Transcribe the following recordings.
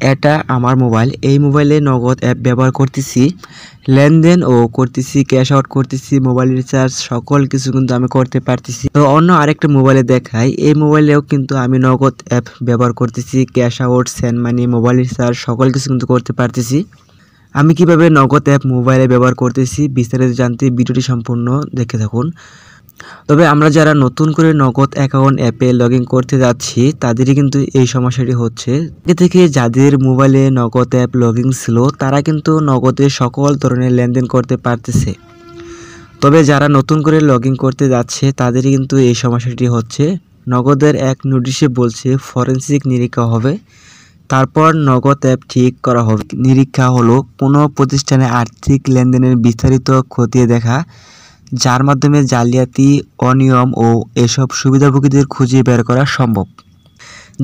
এটা আমার মোবাইল। এই মোবাইলে নগদ অ্যাপ ব্যবহার করতেছি। লেনদেন ও করতেছি, ক্যাশ আউট করতেছি, মোবাইল রিচার্জ সকল কিছু কিন্তু আমি করতে পারতেছি। তো অন্য আরেকটা মোবাইলে দেখাই, এই মোবাইলেও কিন্তু আমি নগদ অ্যাপ ব্যবহার করতেছি, cash out, send money, mobile recharge সকল কিছু কিন্তু করতে পারতেছি। আমি কিভাবে নগদ অ্যাপ মোবাইলে ব্যবহার করতেছি বিস্তারিত জানতে ভিডিওটি সম্পূর্ণ দেখে থাকুন। তবে আমরা যারা নতুন করে নগদ অ্যাকাউন্ট অ্যাপে লগ ইন করতে যাচ্ছি তাদেরই কিন্তু এই সমস্যাটি হচ্ছে। আগে থেকে যাদের মোবাইলে নগদ অ্যাপ লগ ইন ছিল তারা কিন্তু নগদে সকল ধরনের লেনদেন করতে পারতেছে। তবে যারা নতুন করে লগ ইন করতে যাচ্ছে তাদেরই কিন্তু এই সমস্যাটি হচ্ছে। নগদের এক নোটিশে বলছে ফরেনসিক নিরীক্ষা হবে, তারপর নগদ অ্যাপ ঠিক করা হবে। নিরীক্ষা হলো কোনো প্রতিষ্ঠানে আর্থিক লেনদেনের বিস্তারিত খতিয়ে দেখা, যার মাধ্যমে জালিয়াতি, অনিয়ম ও এসব সুবিধাভোগীদের খুঁজে বের করা সম্ভব।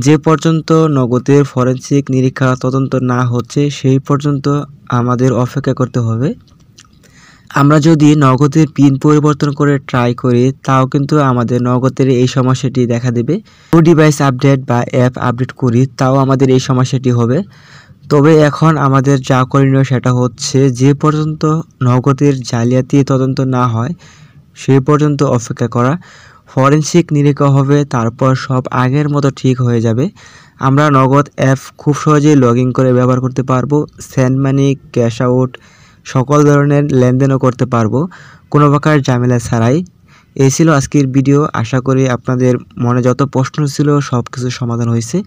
যে পর্যন্ত নগদের ফরেনসিক নিরীক্ষা তদন্ত না হচ্ছে সেই পর্যন্ত আমাদের অপেক্ষা করতে হবে। আমরা যদি নগদের পিন পরিবর্তন করে ট্রাই করি তাও কিন্তু আমাদের নগদের এই সমস্যাটি দেখা দেবে। ডিভাইস আপডেট বা অ্যাপ আপডেট করি তাও আমাদের এই সমস্যাটি হবে। তবে এখন আমাদের যা করণীয় সেটা হচ্ছে যে পর্যন্ত নগদের জালিয়াতি তদন্ত না হয় সেই পর্যন্ত অপেক্ষা করা। ফরেনসিক নিরীক্ষা হবে, তারপর সব আগের মতো ঠিক হয়ে যাবে। আমরা নগদ অ্যাপ খুব সহজেই লগ ইন করে ব্যবহার করতে পারবো। সেন্ড মানি, ক্যাশ আউট সকল ধরনের লেনদেনও করতে পারবো কোনো প্রকার ঝামেলা ছাড়াই। এই ছিল আজকের ভিডিও। আশা করি আপনাদের মনে যত প্রশ্ন ছিল সব কিছু সমাধান হয়েছে।